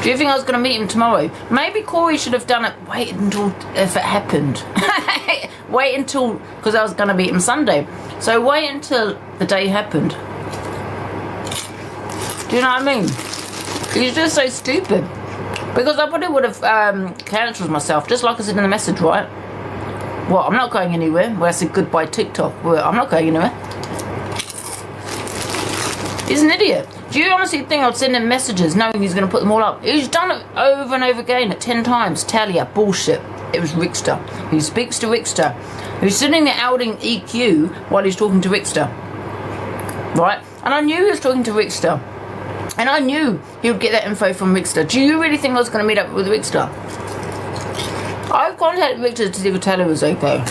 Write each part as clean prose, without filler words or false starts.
Do you think I was going to meet him tomorrow? Maybe Corey should have done it. Wait until if it happened. Wait until, because I was going to meet him Sunday. So wait until the day happened. Do you know what I mean? He's just so stupid. Because I probably would have cancelled myself, just like I said in the message, right? Well, I'm not going anywhere. Well, I said goodbye TikTok. Well, I'm not going anywhere. He's an idiot. Do you honestly think I'd send him messages knowing he's going to put them all up? He's done it over and over again at 10 times. Talia, bullshit. It was Rickster. He speaks to Rickster. He's sitting there outing EQ while he's talking to Rickster. Right? And I knew he was talking to Rickster. And I knew he would get that info from Rickster. Do you really think I was going to meet up with Rickster? I've contacted Rickster to see if Talia was okay.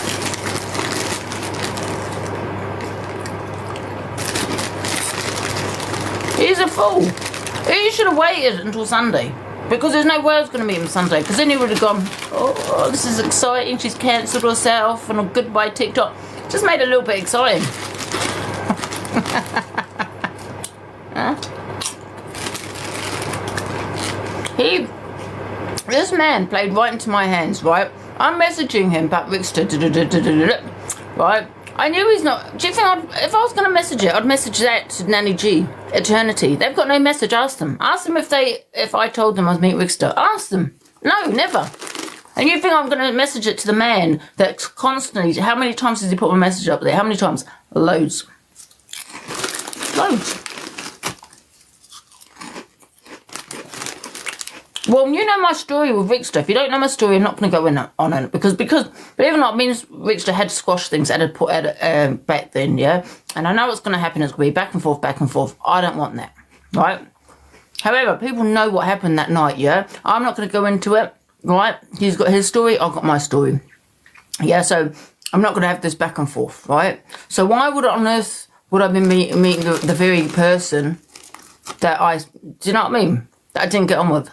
He's a fool. He should have waited until Sunday. Because there's no way I was going to meet him Sunday. Because then he would have gone, oh, this is exciting. She's cancelled herself and a goodbye TikTok. Just made it a little bit exciting. Huh? This man played right into my hands, right? I'm messaging him about Rickster, right? I knew he's not. Do you think if I was going to message it, I'd message that to Nanny G, Eternity. They've got no message. Ask them. Ask them if I told them I was meeting Rickster. Ask them. No, never. And you think I'm going to message it to the man that's constantly. How many times does he put my message up there? How many times? Loads. Loads. Well, you know my story with Rickster. If you don't know my story, I'm not going to go in on it. Because, believe it or not, means Rickster had to squash things back then, yeah? And I know what's going to happen. It's going to be back and forth, back and forth. I don't want that, right? However, people know what happened that night, yeah? I'm not going to go into it, right? He's got his story, I've got my story. Yeah, so I'm not going to have this back and forth, right? So why would on earth would I be meeting the very person that do you know what I mean? That I didn't get on with.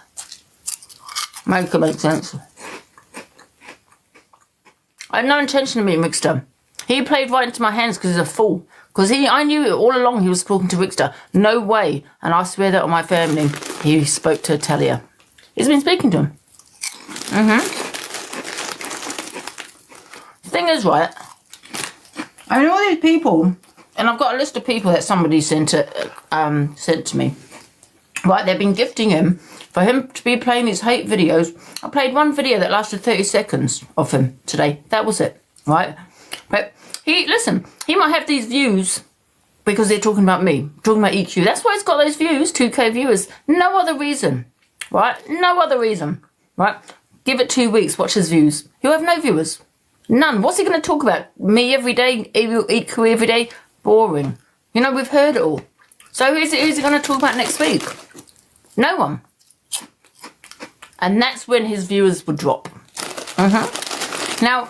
Make it make sense. I had no intention of meeting Rickster. He played right into my hands because he's a fool. Because I knew all along he was talking to Rickster. No way. And I swear that on my family, he spoke to Talia. He's been speaking to him. The thing is, right, I mean, all these people, and I've got a list of people that somebody sent to me. Right, they've been gifting him. For him to be playing these hate videos, I played one video that lasted 30 seconds of him today. That was it, right? But he might have these views because they're talking about me, talking about EQ. That's why he's got those views, 2K viewers. No other reason, right? No other reason, right? Give it 2 weeks, watch his views. He'll have no viewers. None. What's he going to talk about? Me every day, EQ every day? Boring. You know, we've heard it all. So who's he going to talk about next week? No one. And that's when his viewers would drop. Now,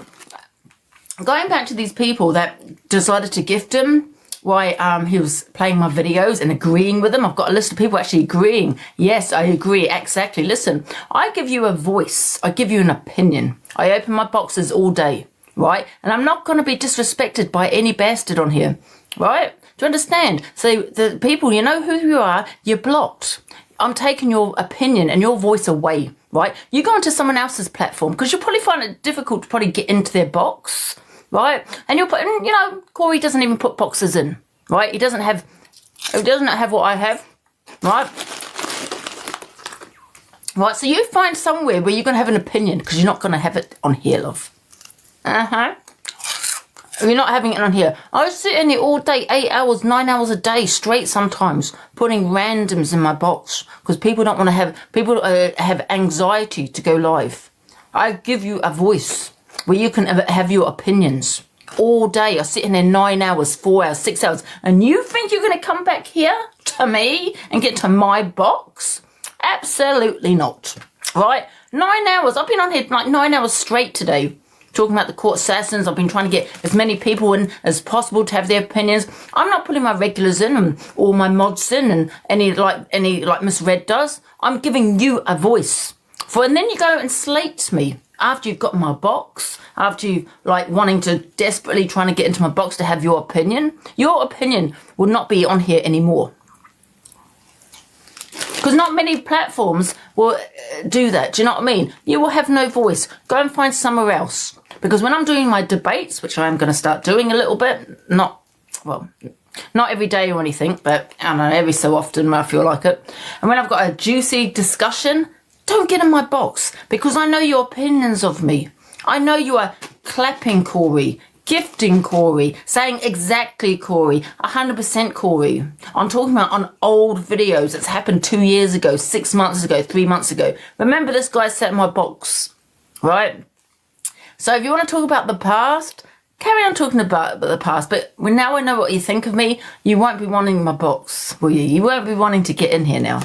going back to these people that decided to gift him while he was playing my videos and agreeing with them. I've got a list of people actually agreeing. Yes, I agree, exactly. Listen, I give you a voice. I give you an opinion. I open my boxes all day, right? And I'm not going to be disrespected by any bastard on here, right? Do you understand? So the people, you know who you are, you're blocked. I'm taking your opinion and your voice away, right? You go onto someone else's platform because you'll probably find it difficult to probably get into their box, right? And you'll put, you know, Corey doesn't even put boxes in, right? He doesn't have what I have, right? Right, so you find somewhere where you're going to have an opinion because you're not going to have it on here, love. You're not having it on here. I was sitting here all day, 8 hours, 9 hours a day straight sometimes, putting randoms in my box because people don't want to have anxiety to go live. I give you a voice where you can have your opinions all day. I sit in there 9 hours, 4 hours, 6 hours, and you think you're going to come back here to me and get to my box? Absolutely not. Right? 9 hours. I've been on here like 9 hours straight today. Talking about the court assassins. I've been trying to get as many people in as possible to have their opinions. I'm not putting my regulars in and all my mods in and any like Miss Red does. I'm giving you a voice. And then you go and slate me after you've got my box, after you like wanting to desperately trying to get into my box to have your opinion. Your opinion will not be on here anymore. Because not many platforms will do that. Do you know what I mean? You will have no voice. Go and find somewhere else. Because when I'm doing my debates, which I am going to start doing a little bit, not every day or anything, but I don't know, every so often when I feel like it. And when I've got a juicy discussion, don't get in my box, because I know your opinions of me. I know you are clapping Corey, gifting Corey, saying exactly Corey, 100% Corey. I'm talking about on old videos that's happened 2 years ago, 6 months ago, 3 months ago. Remember, this guy sat in my box, right? So if you want to talk about the past, carry on talking about the past. But now I know what you think of me, you won't be wanting my box, will you? You won't be wanting to get in here now.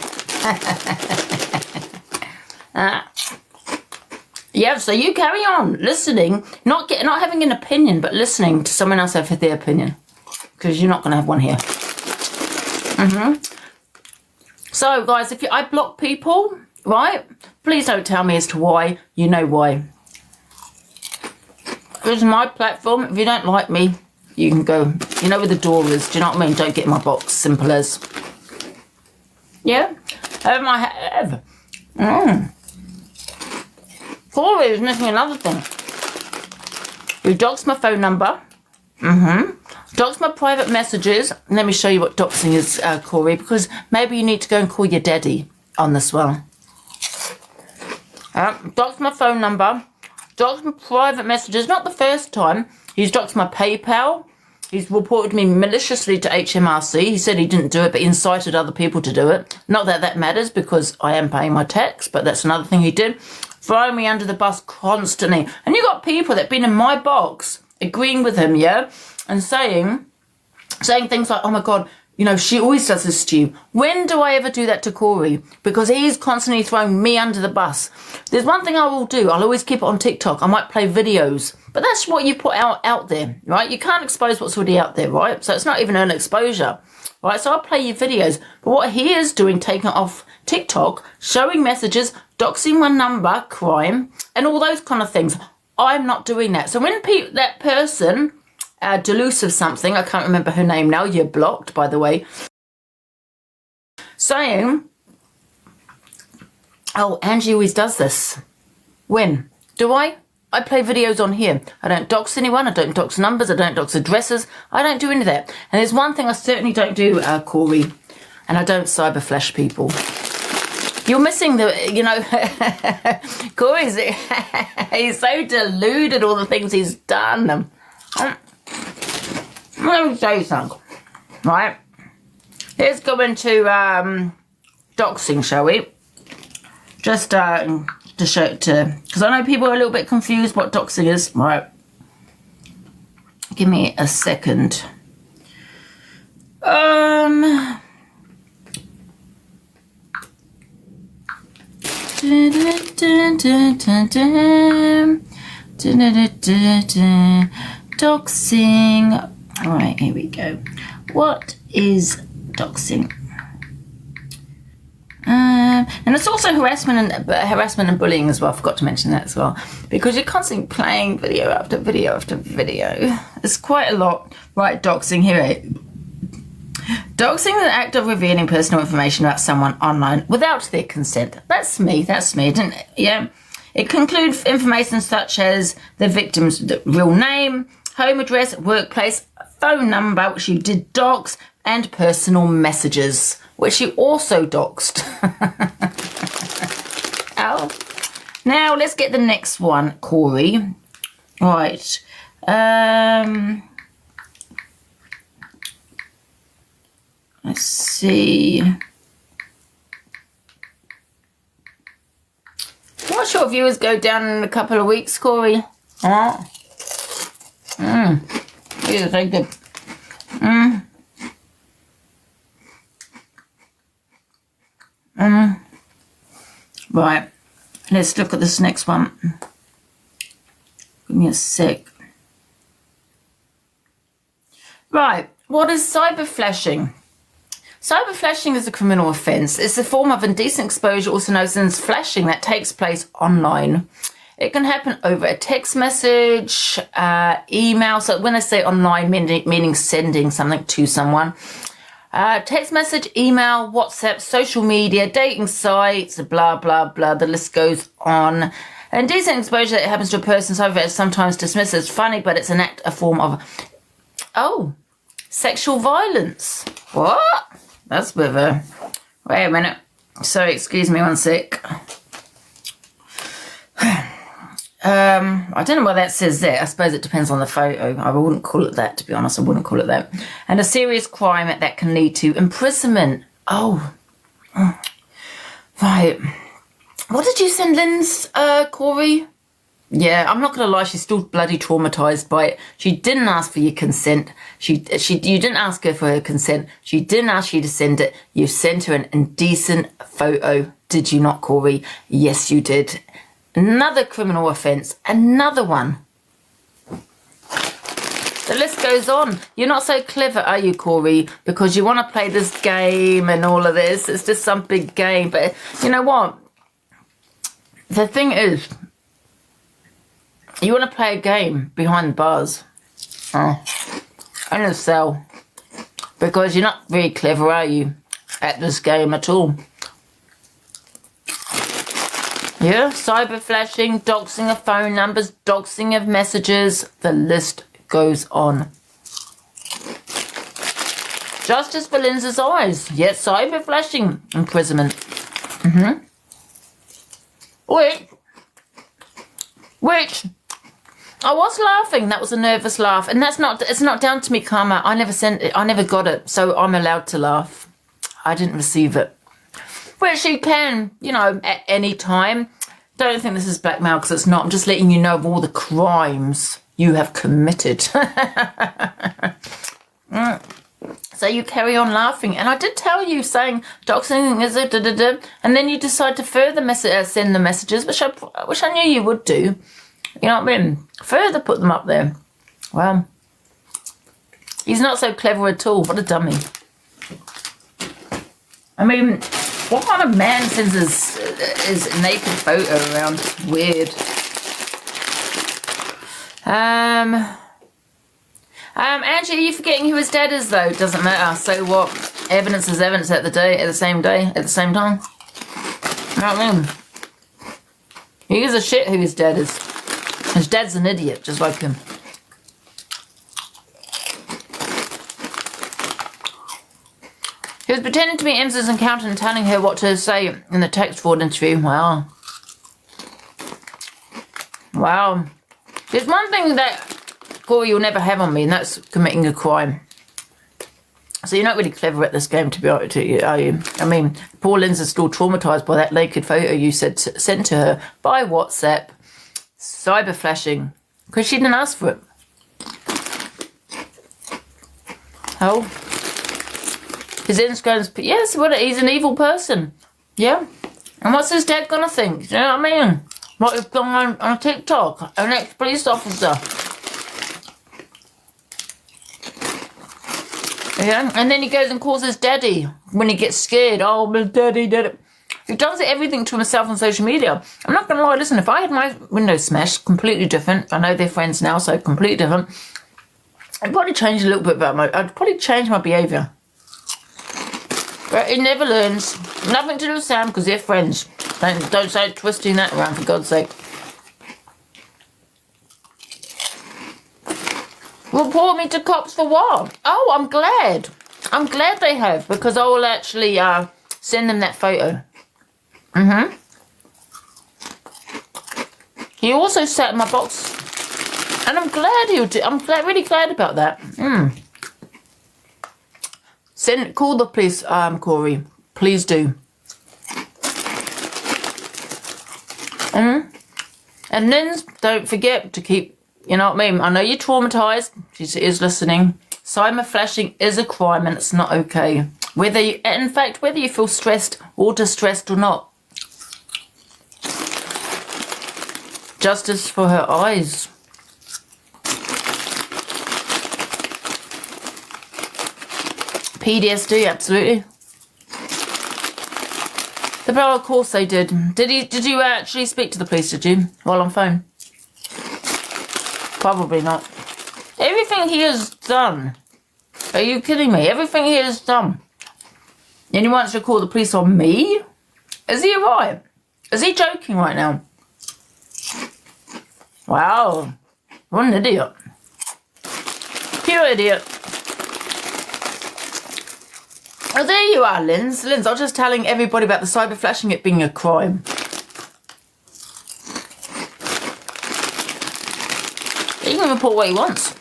Yeah, so you carry on listening, not having an opinion, but listening to someone else have their opinion, because you're not going to have one here. So, guys, if I block people, right, please don't tell me as to why. You know why. This is my platform. If you don't like me, you can go. You know where the door is. Do you know what I mean? Don't get in my box. Simple as. Yeah? Have. Corey is missing another thing. You doxed my phone number. Doxed my private messages. Let me show you what doxing is, Corey, because maybe you need to go and call your daddy on this one. Doxed my phone number. Doxed my private messages. Not the first time. He's doxed my PayPal. He's reported me maliciously to HMRC. He said he didn't do it, but he incited other people to do it. Not that that matters, because I am paying my tax, but that's another thing he did. Throwing me under the bus constantly. And you got people that have been in my box agreeing with him, yeah? And saying things like, oh my God, you know, she always does this to you. When do I ever do that to Corey? Because he's constantly throwing me under the bus. There's one thing I will do. I'll always keep it on TikTok. I might play videos. But that's what you put out there, right? You can't expose what's already out there, right? So it's not even an exposure, right? So I'll play your videos. But what he is doing, taking it off TikTok, showing messages, doxing my number, crime, and all those kind of things. I'm not doing that. So when that person... delusive something, I can't remember her name now, you're blocked, by the way, saying, oh, Angie always does this. When? Do I? I play videos on here. I don't dox anyone, I don't dox numbers, I don't dox addresses, I don't do any of that. And there's one thing I certainly don't do, Corey, and I don't cyber flash people. You're missing the, you know, Corey's, he's so deluded, all the things he's done. Let me tell you something, right? Let's go into doxing, shall we? Just to show because I know people are a little bit confused what doxing is. Right. Give me a second. Doxing. All right, here we go. What is doxing? And it's also harassment and bullying as well. I forgot to mention that as well, because you're constantly playing video after video after video. It's quite a lot. Right, doxing here. Doxing is an act of revealing personal information about someone online without their consent. That's me. Yeah. It can include information such as the victim's real name, home address, workplace, phone number, which you did dox, and personal messages, which you also doxed. Oh. Now, let's get the next one, Corey. Right. Let's see. Watch your viewers go down in a couple of weeks, Corey. Huh? Yeah, very good. Right, let's look at this next one. Give me a sec. Right, what is cyber flashing? Cyber flashing is a criminal offence. It's a form of indecent exposure, also known as flashing, that takes place online. It can happen over a text message, email. So when I say online, meaning sending something to someone. Text message, email, WhatsApp, social media, dating sites, blah, blah, blah. The list goes on. Indecent exposure that happens to a person is sometimes dismissed as funny, but it's a form of, sexual violence. What? That's a bit of a... Wait a minute. Sorry, excuse me one sec. I don't know what that says there. I suppose it depends on the photo. I wouldn't call it that, to be honest. I wouldn't call it that. And a serious crime that can lead to imprisonment. Oh. Right. What did you send Lynn's, Corey? Yeah, I'm not going to lie. She's still bloody traumatised by it. She didn't ask for your consent. You didn't ask her for her consent. She didn't ask you to send it. You sent her an indecent photo. Did you not, Corey? Yes, you did. Another criminal offence. Another one. The list goes on. You're not so clever, are you, Corey? Because you want to play this game and all of this. It's just some big game. But you know what? The thing is, you want to play a game behind the bars. In a cell. Because you're not very clever, are you? At this game at all. Yeah, cyber flashing, doxing of phone numbers, doxing of messages. The list goes on. Justice for Lindsay's eyes. Yes, cyber flashing, imprisonment. Which I was laughing. That was a nervous laugh, and it's not down to me, Karma. I never sent it. I never got it, so I'm allowed to laugh. I didn't receive it. Which you can, at any time. Don't think this is blackmail, because it's not. I'm just letting you know of all the crimes you have committed. So you carry on laughing. And I did tell you, saying doxing is a da-da-da. And then you decide to further send the messages, which I knew you would do. You know what I mean? Further put them up there. Well, he's not so clever at all. What a dummy. I mean... What kind of man sends his naked photo around? Weird. Angie, are you forgetting who his dad is, though? Doesn't matter. So what? Evidence is evidence at the same time. You know what I mean? He gives a shit who his dad is. His dad's an idiot, just like him. He was pretending to be Emsa's accountant and telling her what to say in the text forward interview. Wow. Wow. There's one thing that, Corey, you'll never have on me, and that's committing a crime. So you're not really clever at this game, to be honest, are you? I mean, poor Lynn's still traumatised by that naked photo you sent to her by WhatsApp. Cyber flashing. Because she didn't ask for it. Oh. His Instagram's... Yes, he's an evil person. Yeah. And what's his dad going to think? You know what I mean? What is going on TikTok? An ex-police officer. Yeah. And then he goes and calls his daddy when he gets scared. Oh, my daddy did it. He does everything to himself on social media. I'm not going to lie. Listen, if I had my windows smashed, completely different. I know they're friends now, so completely different. I'd probably change a little bit about I'd probably change my behaviour. But he never learns. Nothing to do with Sam, because they're friends. Don't start twisting that around, for God's sake. Report me to cops for what? Oh, I'm glad. I'm glad they have, because I will actually send them that photo. He also sat in my box, and I'm glad he did. I'm really glad about that. Call the police, Corey. Please do. And then don't forget to keep, you know what I mean? I know you're traumatised. She is listening. Cyber flashing is a crime, and it's not okay. Whether you feel stressed or distressed or not. Justice for her eyes. PTSD, absolutely. Of course they did. Did you actually speak to the police, did you? While on phone? Probably not. Everything he has done Are you kidding me? Everything here is done. And he wants to call the police on me? Is he alright? Is he joking right now? Wow. What an idiot. Pure idiot. Oh, there you are, Linz. Linz, I was just telling everybody about the cyber flashing, it being a crime. He can report what he wants.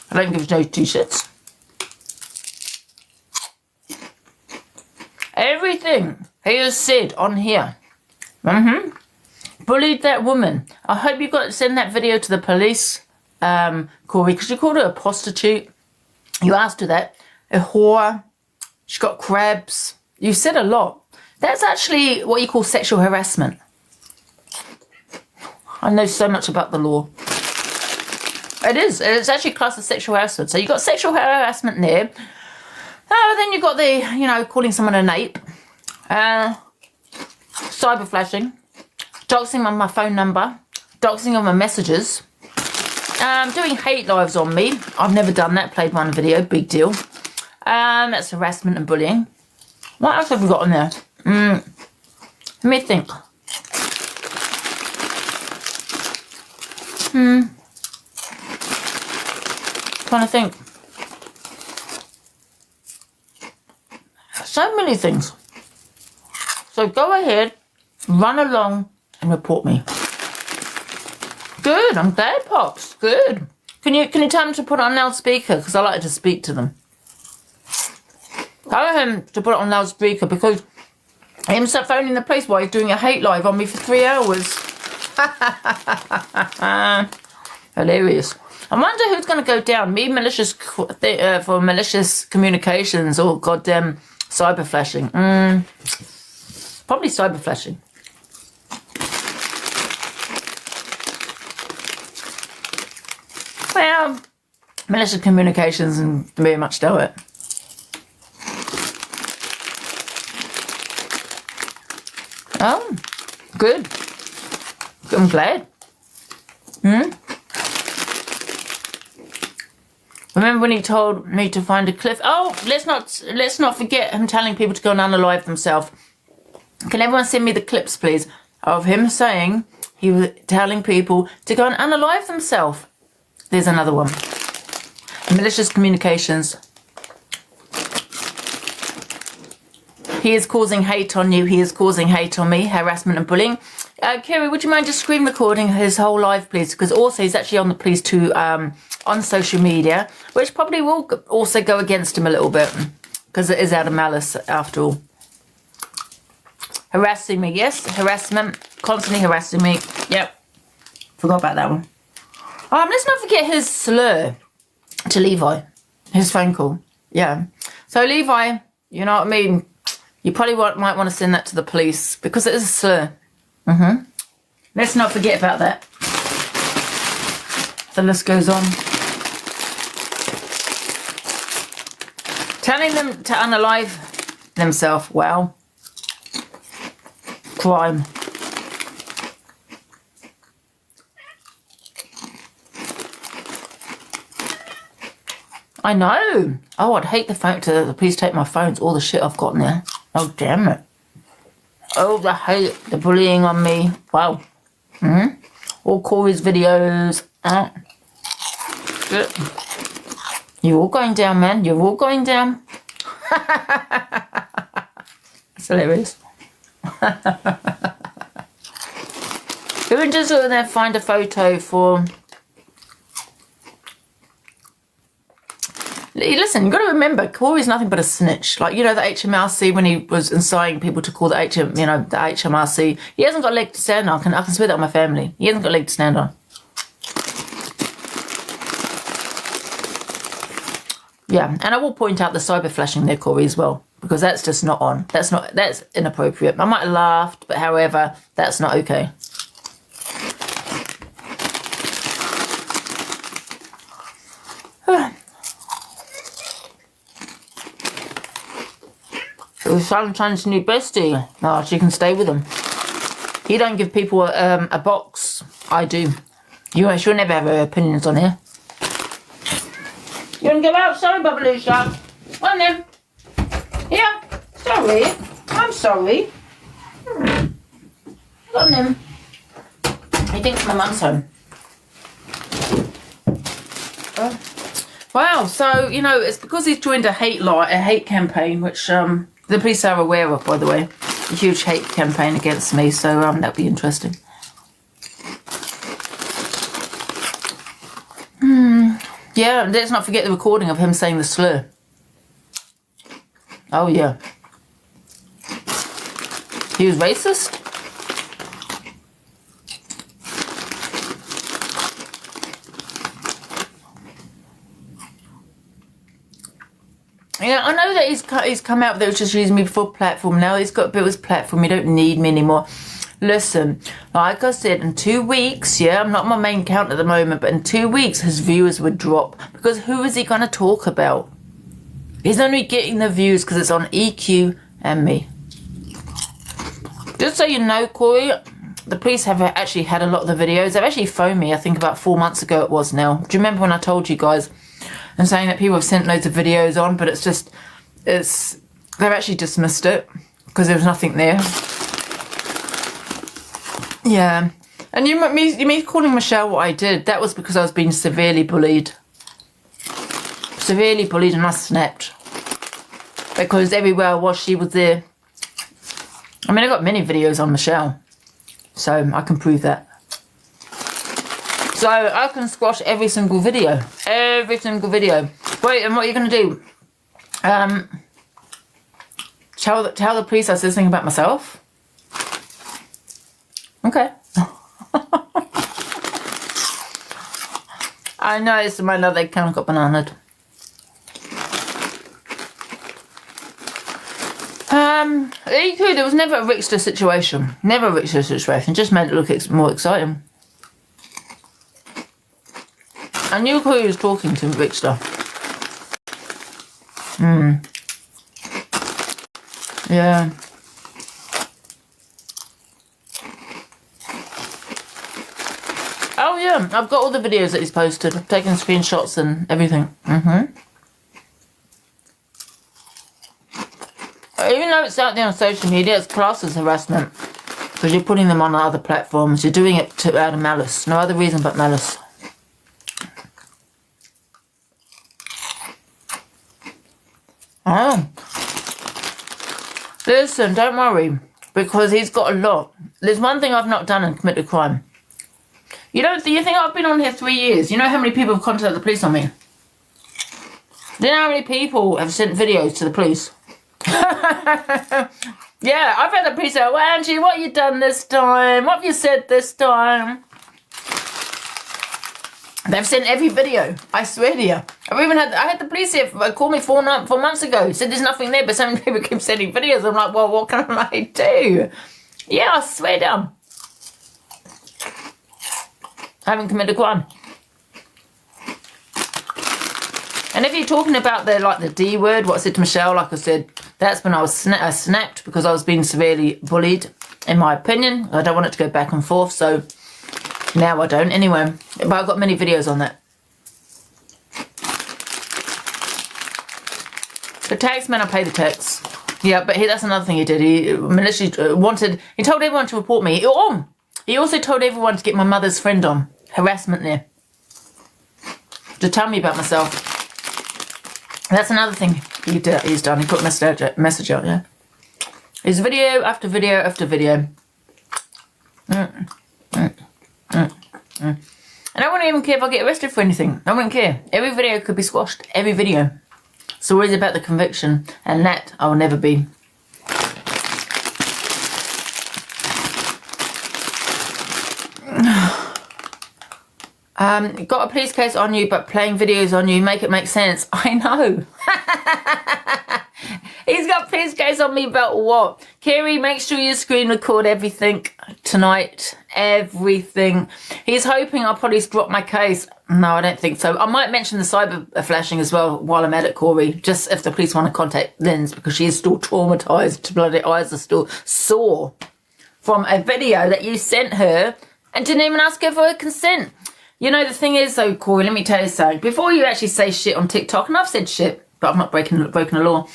I don't give no two shits. Everything he has said on here. Bullied that woman. I hope you got to send that video to the police, Corey, because you called her a prostitute. You asked her that. A whore. She got crabs. You said a lot. That's actually what you call sexual harassment. I know so much about the law. It is. It's actually classed as sexual harassment. So you got sexual harassment there. Then you got the, calling someone a nape. Cyber flashing. Doxing on my phone number. Doxing on my messages. Doing hate lives on me. I've never done that. Played one video. Big deal. That's harassment and bullying. What else have we got on there? Let me think. Trying to think. So many things. So go ahead, run along and report me. Good, I'm glad, Pops. Good. Can you tell them to put it on loudspeaker? Because I like to speak to them. Tell him to put it on loudspeaker because him start phoning the police while he's doing a hate live on me for 3 hours. Hilarious. I wonder who's going to go down. Me, malicious for malicious communications, or goddamn cyber flashing. Probably cyber flashing. Well, malicious communications and very much do it. Oh, good. I'm glad. Remember when he told me to find a cliff? Oh, let's not forget him telling people to go and unalive themselves. Can everyone send me the clips, please, of him saying he was telling people to go and unalive themselves? There's another one. Malicious communications. He is causing hate on you. He is causing hate on me. Harassment and bullying. Kerry, would you mind just screen recording his whole live, please? Because also he's actually on the police too, on social media, which probably will also go against him a little bit because it is out of malice after all. Harassing me, yes, harassment, constantly harassing me. Yep, forgot about that one. Let's not forget his slur to Levi, his phone call. Yeah, so Levi, you know what I mean. You probably might want to send that to the police because it is a slur. Let's not forget about that. The list goes on. Telling them to unalive themselves. Wow. Crime. I know. Oh, I'd hate the police take my phones, all the shit I've got in there. Oh, damn it. Oh, the hate, the bullying on me. Wow. All Corey's videos. Good. You're all going down, man. You're all going down. That's hilarious. Who can just go there find a photo for... Listen, you've got to remember, Corey's nothing but a snitch. Like, the HMRC, when he was inciting people to call the HMRC, he hasn't got a leg to stand on. I can swear that on my family. He hasn't got a leg to stand on. Yeah, and I will point out the cyber flashing there, Corey, as well, because that's just not on. That's inappropriate. I might have laughed, but however, that's not okay. Valentine's new bestie. Oh, she can stay with him. He don't give people a box. I do. She'll never have her opinions on here. You want to go out? Sorry, Babalusha. Come on then. Yeah. Sorry. I'm sorry. Come on then. He thinks my mum's home. Oh. Wow. So, you know, it's because he's joined a hate campaign, which the police are aware of, by the way. A huge hate campaign against me. So that'll be interesting. Yeah, let's not forget the recording of him saying the slur. Oh, yeah. He was racist? Yeah, I know that he's come out there just using me for platform. Now he's got a bit of his platform. You don't need me anymore. Listen, like I said, in 2 weeks, yeah, I'm not my main account at the moment, but in 2 weeks his viewers would drop. Because who is he going to talk about? He's only getting the views because it's on EQ and me. Just so you know, Corey, the police have actually had a lot of the videos. They've actually phoned me, I think about 4 months ago it was now. Do you remember when I told you guys? And saying that people have sent loads of videos on, but they've actually dismissed it because there was nothing there. Yeah. And me calling Michelle what I did, that was because I was being severely bullied. Severely bullied, and I snapped. Because everywhere I was, she was there. I mean, I got many videos on Michelle. So I can prove that. So I can squash every single video. Every single video. Wait, and what are you going to do? Tell the police I said something about myself? Okay. I know it's my love they kind of got bananaed. EQ, there was never a Richter situation. Never a Richter situation. Just made it look more exciting. I knew who he was talking to, Richter. Yeah. Oh yeah, I've got all the videos that he's posted. I've taken screenshots and everything. Even though it's out there on social media, it's classed as harassment. Because you're putting them on other platforms. You're doing it out of malice. No other reason but malice. Oh. Listen, don't worry. Because he's got a lot. There's one thing I've not done and committed a crime. You think I've been on here 3 years? You know how many people have contacted the police on me? Do you know how many people have sent videos to the police? Yeah, I've had the police say, well, Angie, what have you done this time? What have you said this time? They've sent every video. I swear to you. I had the police here call me 4 months ago. Said there's nothing there, but so many people keep sending videos. I'm like, well, what can I do? Yeah, I swear down. I haven't committed a crime. And if you're talking about the D word, what I said to Michelle, like I said, that's when I snapped because I was being severely bullied, in my opinion. I don't want it to go back and forth, so now I don't anyway. But I've got many videos on that. The taxman, I pay the tax. Yeah, but that's another thing he did. He literally he told everyone to report me. He also told everyone to get my mother's friend on. Harassment there. To tell me about myself. That's another thing he's done. He put a message out, yeah. It's video after video after video. And I wouldn't even care if I get arrested for anything. I wouldn't care. Every video could be squashed. Every video. It's always about the conviction. And that I will never be. Got a police case on you, but playing videos on you, make it make sense. I know. He's got a police case on me about what? Kerry, make sure you screen record everything tonight. Everything. He's hoping I'll probably drop my case. No, I don't think so. I might mention the cyber flashing as well while I'm at it, Corey. Just if the police want to contact Linz, because she is still traumatised. Bloody eyes are still sore from a video that you sent her and didn't even ask her for her consent. You know, the thing is though, Corey, let me tell you something. Before you actually say shit on TikTok, and I've said shit, but I've not broken the law,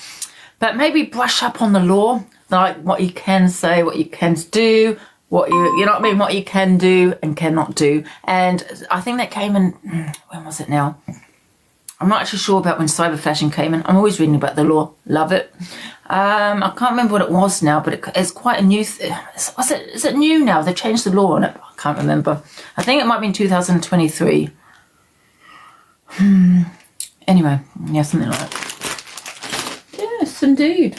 but maybe brush up on the law, like what you can say, what you can do, what you know what I mean, what you can do and cannot do. And I think that came in, when was it now? I'm not actually sure about when cyber flashing came in. I'm always reading about the law. Love it. I can't remember what it was now, but it's quite a new... Is it new now? They've changed the law on it. I can't remember. I think it might be in 2023. Anyway, yeah, something like that. Yes, indeed.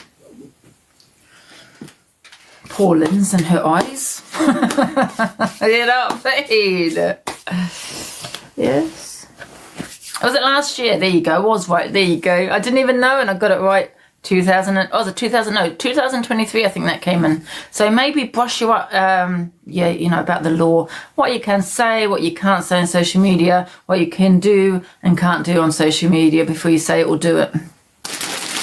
Poor Lynn's and her eyes. You know what I mean? Yes. Was it last year? There you go. I was right. There you go. I didn't even know and I got it right. 2023, I think that came in. So maybe brush you up, yeah, you know, about the law. What you can say, what you can't say on social media, what you can do and can't do on social media before you say it or do it.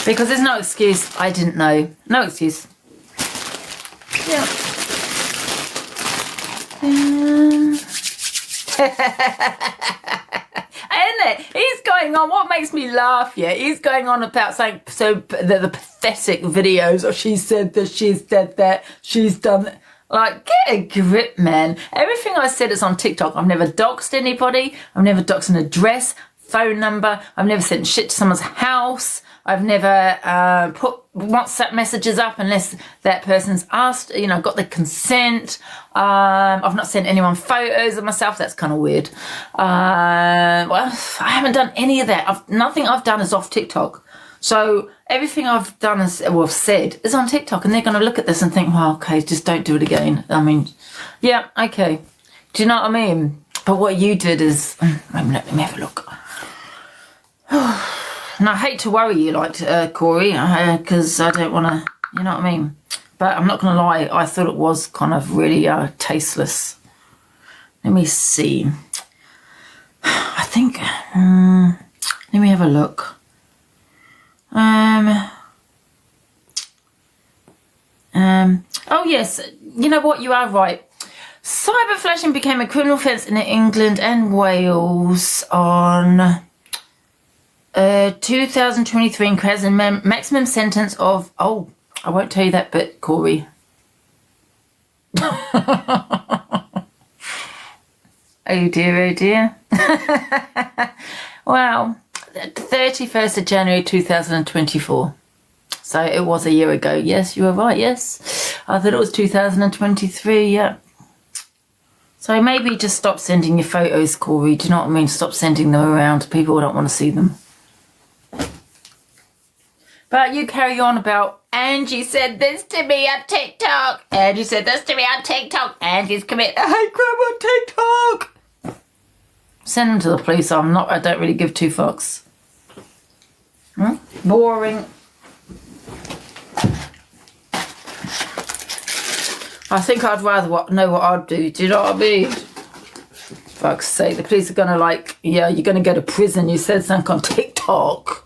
Because there's no excuse. I didn't know. No excuse. Yeah. Isn't it? He's going on, what makes me laugh, yeah, he's going on about saying, so the pathetic videos, or she said this, she's said that, she's done that. Like, get a grip, man. Everything I said is on TikTok. I've never doxed anybody. I've never doxed an address, phone number. I've never sent shit to someone's house. I've never put WhatsApp messages up unless that person's asked, you know, got the consent. I've not sent anyone photos of myself. That's kind of weird. Well, I haven't done any of that. Nothing I've done is off TikTok. So everything I've done is, well, said is on TikTok, and they're going to look at this and think, well, okay, just don't do it again. I mean, yeah, okay. Do you know what I mean? But what you did is, let me have a look. And I hate to worry you, like, Corey, because I don't want to, you know what I mean? But I'm not going to lie, I thought it was kind of really tasteless. Let me see. I think, let me have a look. Oh yes, you know what, you are right. Cyber flashing became a criminal offence in England and Wales on 2023 and carries a maximum sentence of, oh, I won't tell you that bit, Corey. Oh dear, oh dear. Wow. 31st of January 2024. So it was a year ago. Yes, you were right, yes. I thought it was 2023, yeah. So maybe just stop sending your photos, Corey. Do you know what I mean? Stop sending them around. People don't want to see them. But you carry on about, Angie said this to me on TikTok. Angie said this to me on TikTok. Angie's committed a hate crime on TikTok. Send them to the police. I don't really give two fucks. Boring. I think I'd rather know what I'd do. Do you know what I mean? Fuck's sake, the police are gonna like, yeah, you're gonna go to prison. You said something on TikTok.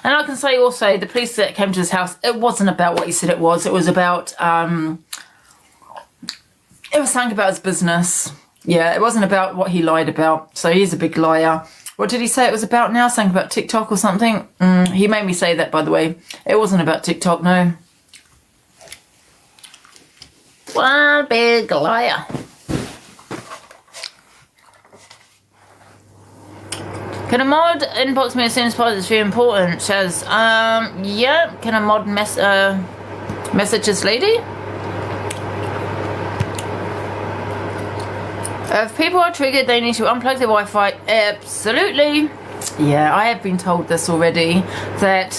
And I can say also, the police that came to his house, it wasn't about what he said it was. It was about, it was something about his business. Yeah, it wasn't about what he lied about. So he's a big liar. What did he say it was about now? Something about TikTok or something? He made me say that, by the way. It wasn't about TikTok, no. One big liar. Can a mod inbox me as soon as possible? It's very important. Says, yeah. Can a mod message this lady? If people are triggered, they need to unplug their Wi-Fi. Absolutely. Yeah, I have been told this already, that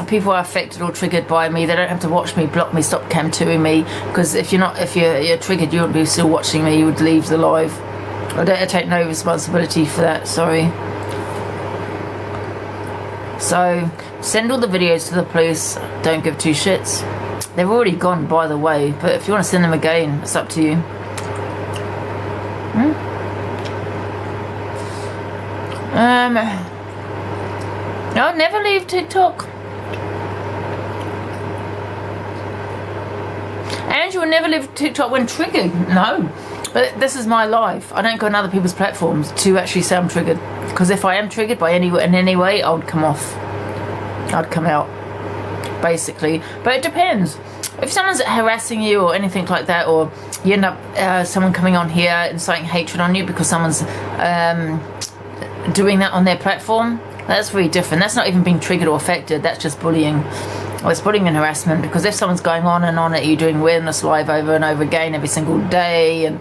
people are affected or triggered by me. They don't have to watch me, block me, stop cam 2ing me. Because if you're triggered, you wouldn't be still watching me. You would leave the live. I take no responsibility for that. Sorry. So, send all the videos to the police. Don't give two shits. They've already gone, by the way. But if you want to send them again, it's up to you. No, never leave TikTok. And you will never leave TikTok when triggered. No. But this is my life. I don't go on other people's platforms to actually say I'm triggered. Because if I am triggered by in any way, I would come off. I'd come out. Basically. But it depends. If someone's harassing you or anything like that, or you end up someone coming on here inciting hatred on you because someone's doing that on their platform, that's very different. That's not even being triggered or affected. That's just bullying. Well, it's bullying and harassment, because if someone's going on and on at you doing weirdness live over and over again every single day, and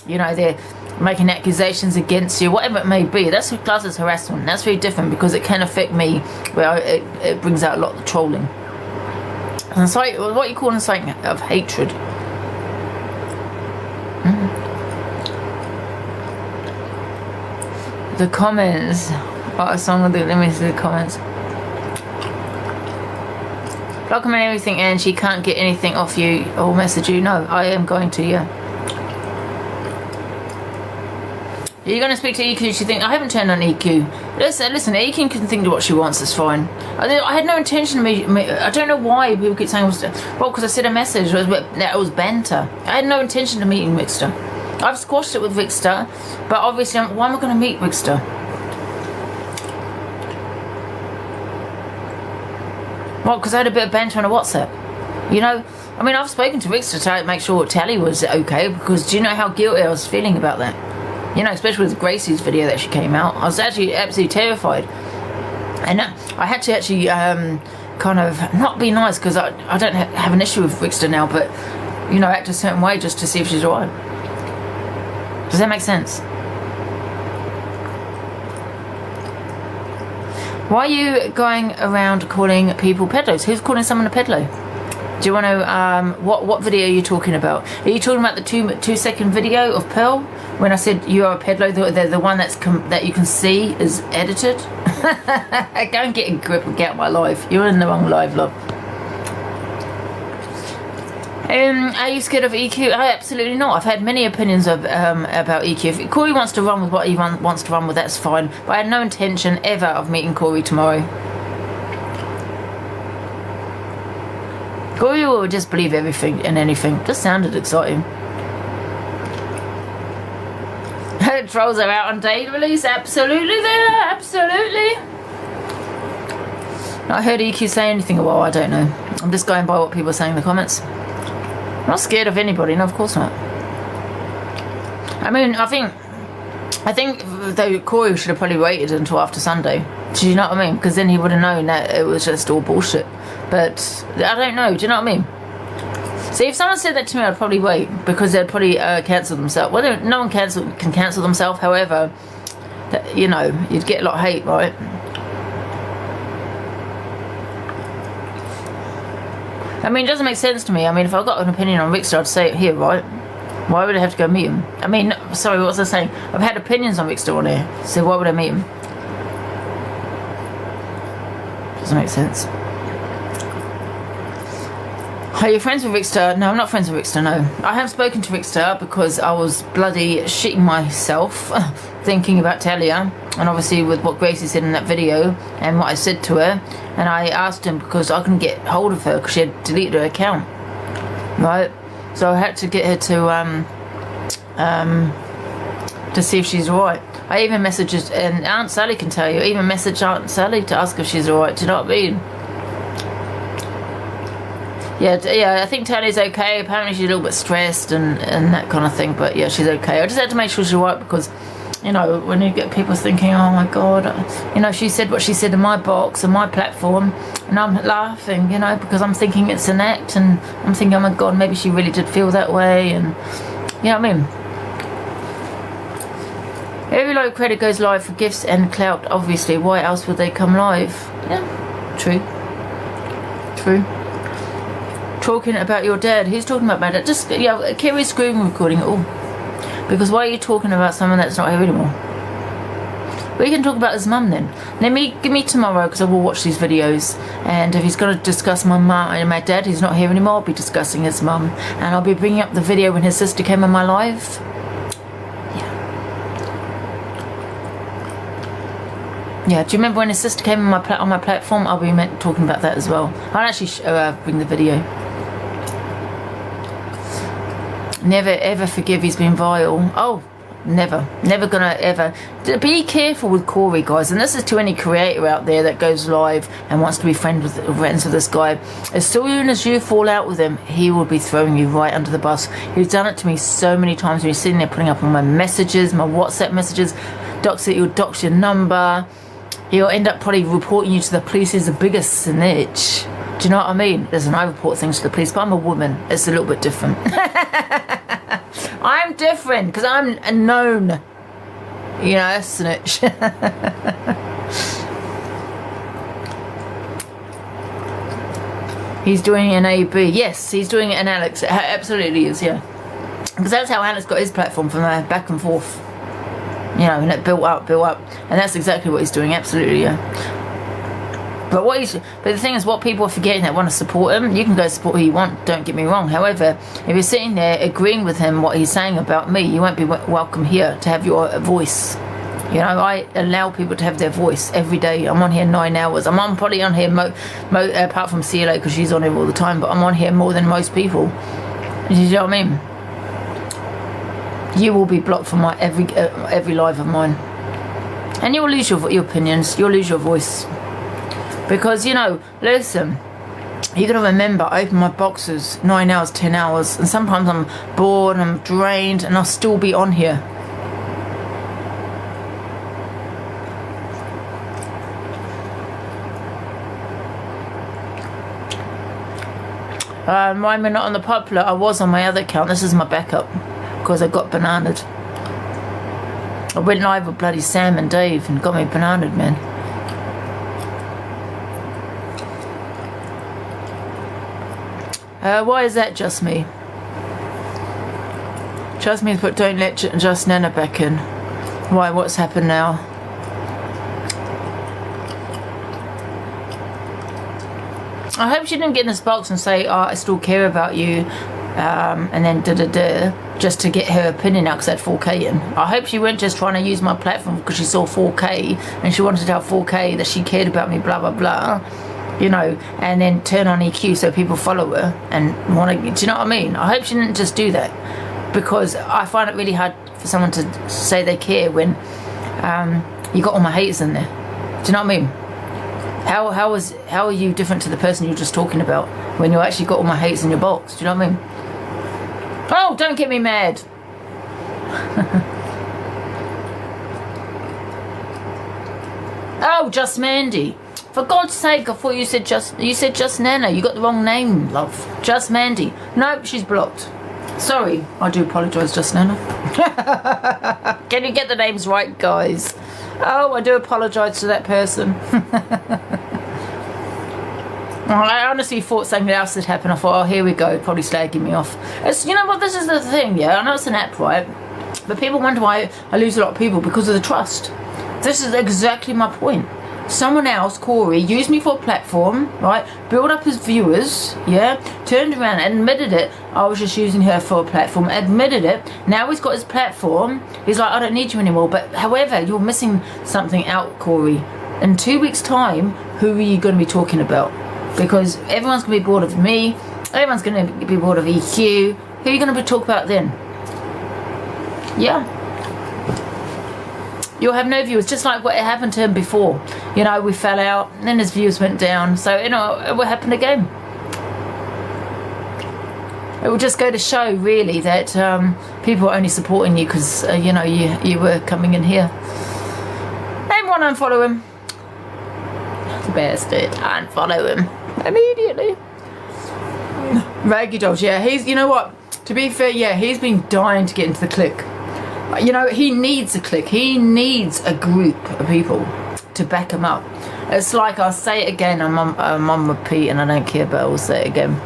you know they're making accusations against you, whatever it may be, that's classed as harassment. That's very different, because it can affect me, where it brings out a lot of the trolling. And so, what you call inciting of hatred. The comments. What a song of the. Let me see the comments. Block them and everything, and she can't get anything off you or message you. No, I am going to, yeah. Are you going to speak to EQ? She think I haven't turned on EQ. Listen, EQ can think what she wants. It's fine. I had no intention of I don't know why people keep saying, well, because I said a message. That was banter. I had no intention of meeting Wixter. I've squashed it with Wixter, but obviously, why am I going to meet Wixter? Well, because I had a bit of banter on a WhatsApp. You know, I mean, I've spoken to Wixter to make sure Tally was okay, because do you know how guilty I was feeling about that? You know, especially with Gracie's video that she came out. I was actually absolutely terrified. And I had to actually kind of not be nice, because I don't have an issue with Wixter now, but, you know, act a certain way just to see if she's alright. Does that make sense? Why are you going around calling people peddlers? Who's calling someone a peddler? Do you want to, what video are you talking about? Are you talking about the 2-second video of Pearl? When I said you are a peddler, the one that you can see is edited? Go and get a grip and get out of my life. You're in the wrong live, love. Are you scared of EQ? Absolutely not. I've had many opinions of about EQ. If Corey wants to run with what he wants to run with, that's fine. But I had no intention ever of meeting Corey tomorrow. Corey will just believe everything and anything. Just sounded exciting. Trolls are out on date release. Absolutely, they are. Absolutely. I heard EQ say anything. Well, I don't know. I'm just going by what people are saying in the comments. I'm not scared of anybody. No, of course not. I mean, I think though Corey should have probably waited until after Sunday. Do you know what I mean? Because then he would have known that it was just all bullshit. But I don't know. Do you know what I mean? See, if someone said that to me, I'd probably wait, because they'd probably cancel themselves. Well, no one can cancel themselves. However, you know, you'd get a lot of hate, right? I mean, it doesn't make sense to me. I mean, if I've got an opinion on Wixter, I'd say it here, right? Why would I have to go meet him? I mean, sorry, what was I saying? I've had opinions on Wixter on here, so why would I meet him? Doesn't make sense. Are you friends with Wixter? No, I'm not friends with Wixter, no. I have spoken to Wixter because I was bloody shitting myself thinking about Talia, and obviously with what Gracie said in that video and what I said to her, and I asked him because I couldn't get hold of her because she had deleted her account, right? So I had to get her to see if she's alright. I even messaged, and Aunt Sally can tell you, I even messaged Aunt Sally to ask if she's alright. Do you know what I mean? Yeah, I think Talia's okay. Apparently she's a little bit stressed and that kind of thing, but yeah, she's okay. I just had to make sure she's right, because, you know, when you get people thinking, oh my god, you know, she said what she said in my box and my platform, and I'm laughing, you know, because I'm thinking it's an act, and I'm thinking, oh my god, maybe she really did feel that way, and you know what I mean? Every live credit goes live for gifts and clout, obviously. Why else would they come live? Yeah, true. Talking about your dad. Who's talking about my dad? Just, yeah, Kerry's screen recording it all. Because why are you talking about someone that's not here anymore? We can talk about his mum then. Give me tomorrow, because I will watch these videos. And if he's going to discuss my mum and my dad, he's not here anymore, I'll be discussing his mum. And I'll be bringing up the video when his sister came on my live. Yeah, do you remember when his sister came on my platform? I'll be talking about that as well. I'll actually bring the video. Never ever forgive, he's been vile. Oh, never gonna ever. Be careful with Corey, guys, and this is to any creator out there that goes live and wants to be friends with this guy. As soon as you fall out with him, he will be throwing you right under the bus. He's done it to me so many times. When he's sitting there putting up on my messages, my WhatsApp messages, he'll dox your number. He'll end up probably reporting you to the police. He's the biggest snitch. Do you know what I mean? Listen, I report things to the police, but I'm a woman. It's a little bit different. I'm different because I'm a known, a snitch. He's doing an AB. Yes, he's doing an Alex. It absolutely is, yeah. Because that's how Alex got his platform, from back and forth. And it built up. And that's exactly what he's doing, absolutely, yeah. But the thing is, what people are forgetting that want to support him, you can go support who you want, don't get me wrong. However, if you're sitting there agreeing with him, what he's saying about me, you won't be welcome here to have your voice. I allow people to have their voice every day. I'm on here 9 hours. I'm probably on here, apart from CLA, because she's on here all the time, but I'm on here more than most people. Do you know what I mean? You will be blocked from every live of mine. And you'll lose your opinions, you'll lose your voice. Because, listen, you got to remember, I open my boxes 9 hours, 10 hours, and sometimes I'm bored, I'm drained, and I'll still be on here. Mine were not on the popular. I was on my other account. This is my backup, because I got bananaed. I went live with bloody Sam and Dave and got me bananaed, man. Why is that just me? Just me, but don't let Just Nana back in. Why, what's happened now? I hope she didn't get in this box and say, I still care about you, and then just to get her opinion out because that 4K in. I hope she weren't just trying to use my platform because she saw 4K and she wanted to tell 4K that she cared about me, blah, blah, blah. And then turn on EQ so people follow her and want to, do you know what I mean? I hope she didn't just do that, because I find it really hard for someone to say they care when you got all my haters in there. Do you know what I mean? How are you different to the person you're just talking about when you actually got all my haters in your box? Do you know what I mean? Oh, don't get me mad. Oh, Just Mandy. For God's sake, I thought you said just Nana. You got the wrong name, love. Just Mandy. Nope, she's blocked. Sorry, I do apologise, Just Nana. Can you get the names right, guys? Oh, I do apologise to that person. I honestly thought something else had happened. I thought, oh, here we go, probably slagging me off. You know what, this is the thing, yeah? I know it's an app, right? But people wonder why I lose a lot of people, because of the trust. This is exactly my point. Someone else, Corey, used me for a platform, right? Built up his viewers, yeah? Turned around and admitted it. I was just using her for a platform. Admitted it. Now he's got his platform. He's like, I don't need you anymore. But however, you're missing something out, Corey. In 2 weeks' time, who are you going to be talking about? Because everyone's going to be bored of me. Everyone's going to be bored of EQ. Who are you going to be talking about then? Yeah. You'll have no viewers, just like what happened to him before. We fell out, and then his views went down. So, it will happen again. It will just go to show, really, that people are only supporting you because, you were coming in here. Everyone unfollow him. The bastard. Unfollow him. Immediately. Raggy Dolls, yeah. You know what? To be fair, yeah, he's been dying to get into the clique. He needs a clique. He needs a group of people to back him up. It's like, I'll say it again, I'm on repeat and I don't care, but I will say it again.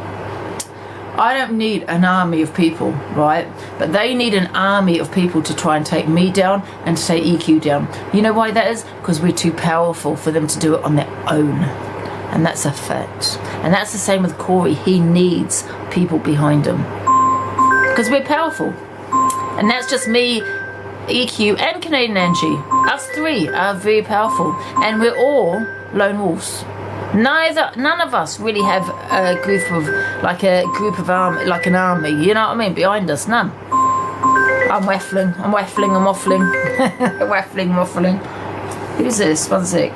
I don't need an army of people, right? But they need an army of people to try and take me down and to take EQ down. You know why that is? Because we're too powerful for them to do it on their own. And that's a fact. And that's the same with Corey. He needs people behind him. Because we're powerful. And that's just me EQ, and Canadian Angie. Us three are very powerful, and we're all lone wolves. None of us really have a group of army, like an army. You know what I mean? Behind us, none. I'm waffling. waffling. Who's this? One sec.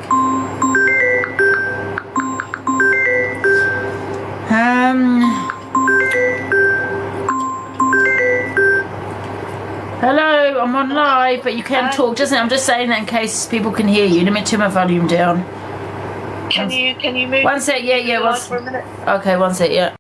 Hello, I'm on live, but you can talk. I'm just saying that in case people can hear you. Let me turn my volume down. Can you move? One sec, yeah. For a minute. Okay, one sec, yeah.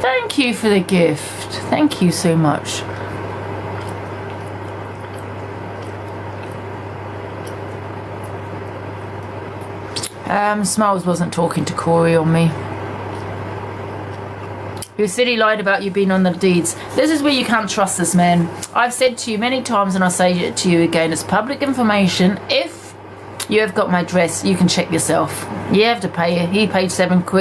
Thank you for the gift. Thank you so much. Smiles wasn't talking to Corey on me. Who said he lied about you being on the deeds. This is where you can't trust this man. I've said to you many times, and I'll say it to you again, it's public information. If you have got my address, you can check yourself. You have to pay it. He paid £7. Go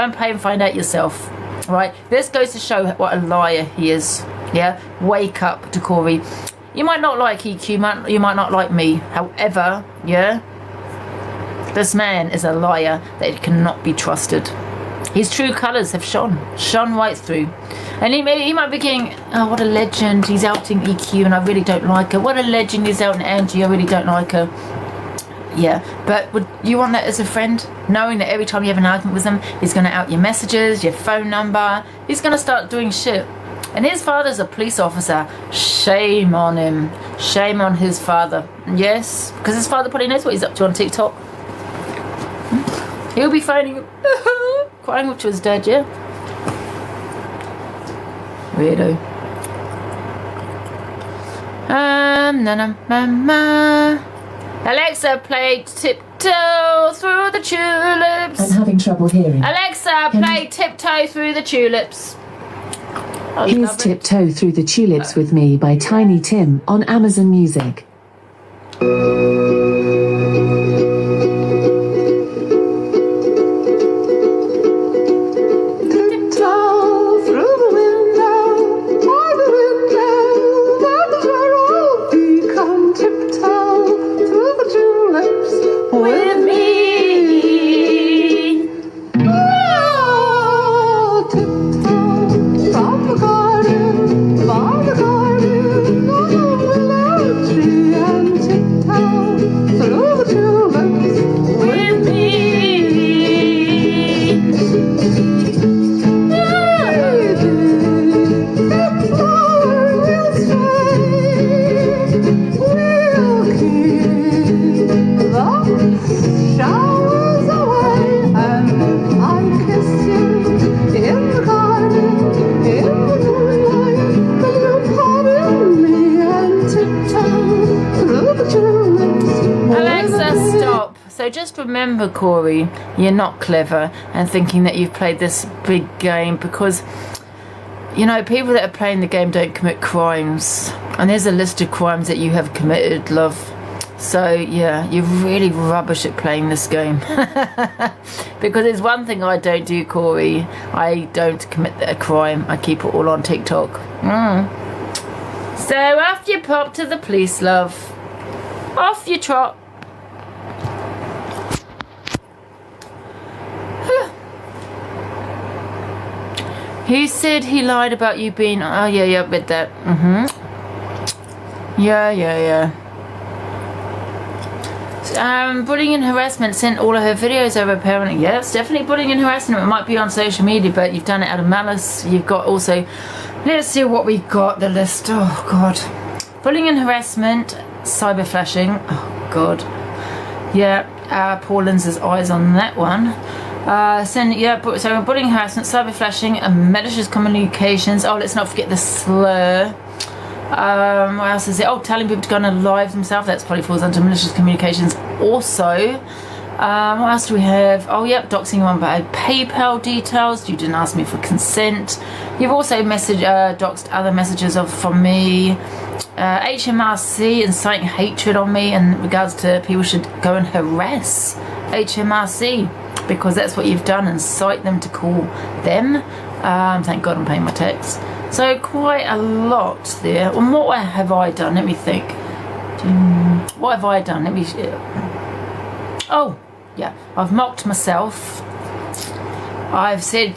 and pay and find out yourself. Right? This goes to show what a liar he is. Yeah? Wake up to Corey. You might not like EQ, you might not like me. However, yeah? This man is a liar that cannot be trusted. His true colours have shone right through. And he might be thinking, oh, what a legend, he's outing EQ and I really don't like her. What a legend, he's outing Angie, I really don't like her. Yeah, but would you want that as a friend? Knowing that every time you have an argument with him, he's going to out your messages, your phone number. He's going to start doing shit. And his father's a police officer. Shame on him. Shame on his father. Yes, because his father probably knows what he's up to on TikTok. He'll be phoning him, crying up to his dad, yeah? Weirdo. Alexa, play Tiptoe Through the Tulips. I'm having trouble hearing. Alexa, play Tiptoe Through the Tulips. Oh, Here's Tiptoe Through the Tulips with Me by Tiny Tim on Amazon Music. So just remember, Corey, you're not clever and thinking that you've played this big game, because, you know, people that are playing the game don't commit crimes. And there's a list of crimes that you have committed, love. So yeah, you're really rubbish at playing this game. Because there's one thing I don't do, Corey. I don't commit a crime. I keep it all on TikTok. So after you pop to the police, love, off you trot. Who said he lied about you being... Oh, yeah, I read that. Yeah. Bullying and harassment, sent all of her videos over apparently. Yeah, it's definitely bullying and harassment. It might be on social media, but you've done it out of malice. You've got also... Let's see what we got, the list. Oh, God. Bullying and harassment, cyber flashing. Oh, God. Yeah, Paul Lindsay's eyes on that one. So bullying, harassment, cyber flashing, and malicious communications. Oh, let's not forget the slur. What else is it? Oh, telling people to go on a live themselves. That probably falls under malicious communications. Also, what else do we have? Oh, yep, doxing one by PayPal details. You didn't ask me for consent. You've also doxed other messages from me. HMRC inciting hatred on me in regards to people should go and harass HMRC. Because that's what you've done, incite them to call them. Thank God I'm paying my tax. So quite a lot there. And what have I done? Let me think. What have I done? Let me... Oh, yeah. I've mocked myself. I've said,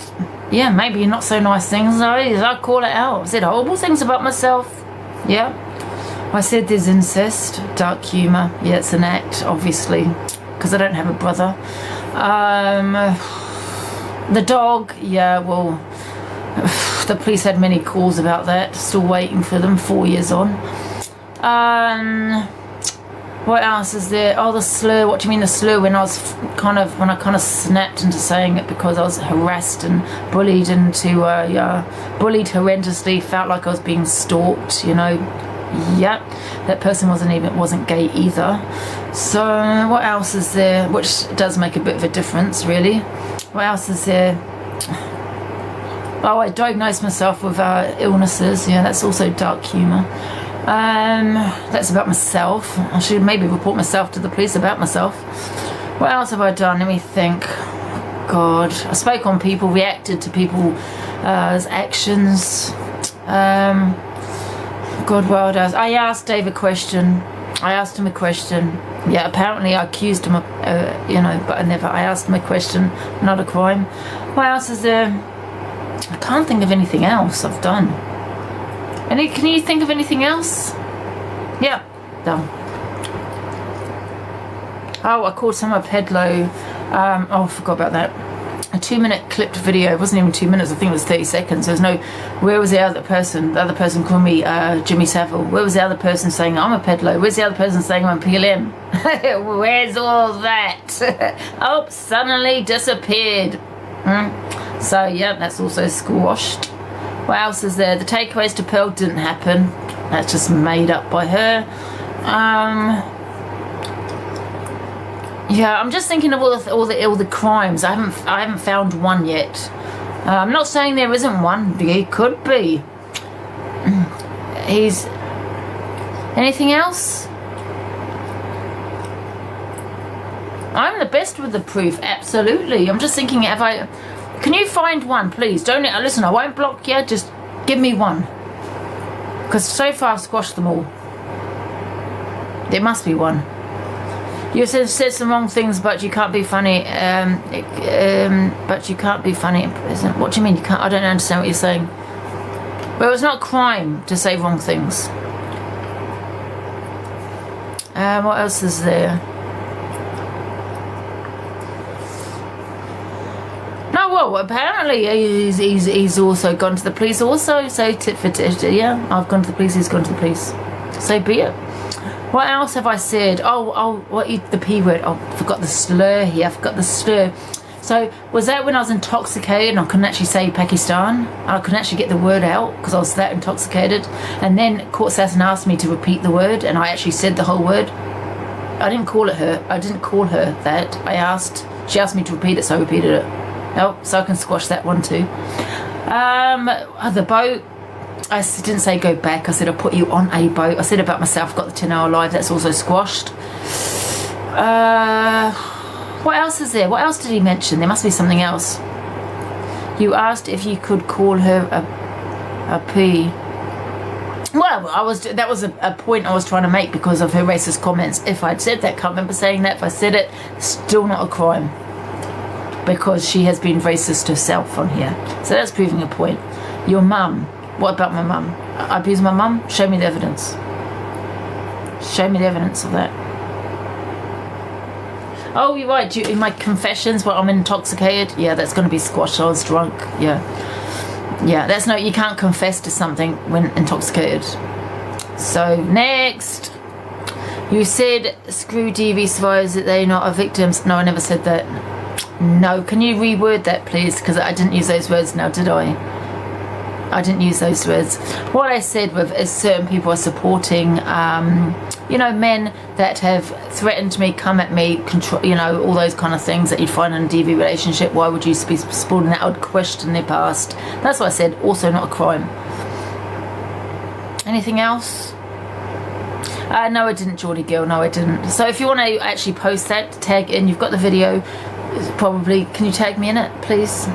yeah, maybe not so nice things. I call it out. I've said horrible things about myself. Yeah. I said there's incest, dark humour. Yeah, it's an act, obviously. Because I don't have a brother. The dog, yeah, well, the police had many calls about that. Still waiting for them, 4 years on. What else is there? Oh, the slur. What do you mean the slur? When I kind of snapped into saying it because I was harassed and bullied into, bullied horrendously. Felt like I was being stalked. You know. Yep, that person wasn't gay either. So what else is there? Which does make a bit of a difference, really. What else is there? Oh, I diagnosed myself with illnesses. Yeah, that's also dark humour. That's about myself. I should maybe report myself to the police about myself. What else have I done? Let me think. God, I spoke on people, reacted to people's actions. God, what else? I asked Dave a question. Yeah, apparently I accused him of, but I asked him a question, not a crime. What else is there? I can't think of anything else I've done. Can you think of anything else? Yeah, done. Oh, I called someone Pedlo. I forgot about that. A 2-minute clipped video. It wasn't even 2 minutes. I think it was 30 seconds. There's no. Where was the other person? The other person called me Jimmy Savile. Where was the other person saying I'm a pedlo? Where's the other person saying I'm PLM? Where's all that? Oh, suddenly disappeared. So yeah, that's also squashed. What else is there? The takeaways to Pearl didn't happen. That's just made up by her. Yeah, I'm just thinking of all the crimes. I haven't found one yet. I'm not saying there isn't one. He could be. Anything else? I'm the best with the proof. Absolutely. I'm just thinking, can you find one, please? Don't listen. I won't block you. Just give me one. Because so far I've squashed them all. There must be one. You said some wrong things, but you can't be funny. But you can't be funny in prison. What do you mean you can't? I don't understand what you're saying. Well, it's not a crime to say wrong things. What else is there? No, well, apparently he's also gone to the police. Also, so tit for tit. Yeah, I've gone to the police. He's gone to the police. So be it. What else have I said? The P word. Oh, I forgot the slur here. I forgot the slur. So, was that when I was intoxicated and I couldn't actually say Pakistan? I couldn't actually get the word out because I was that intoxicated. And then Court Assassin asked me to repeat the word and I actually said the whole word. I didn't call her that. She asked me to repeat it, so I repeated it. Oh, so I can squash that one too. The boat. didn't say go back. I said I'll put you on a boat. I said about myself, got the 10-hour live. That's also squashed. What else is there? What else did he mention? There must be something else. You asked if you could call her a P. Well, that was a point I was trying to make because of her racist comments. If I'd said that, can't remember saying that. If I said it, still not a crime. Because she has been racist herself on here. So that's proving a point. Your mum. What about my mum? I abuse my mum? Show me the evidence. Show me the evidence of that. Oh, you're right. In my confessions where I'm intoxicated, yeah, that's going to be squashed. I was drunk. Yeah. That's no, you can't confess to something when intoxicated. So, next. You said, screw DV survivors, that they're not victims. No, I never said that. No, can you reword that, please? Because I didn't use those words now, did I? I didn't use those words. What I said is certain people are supporting, men that have threatened me, come at me, control, all those kind of things that you'd find in a DV relationship. Why would you be supporting that? I would question their past. That's what I said. Also not a crime. Anything else? No, I didn't, Geordie Girl. No, I didn't. So if you want to actually post that, tag in. You've got the video. Probably. Can you tag me in it, please?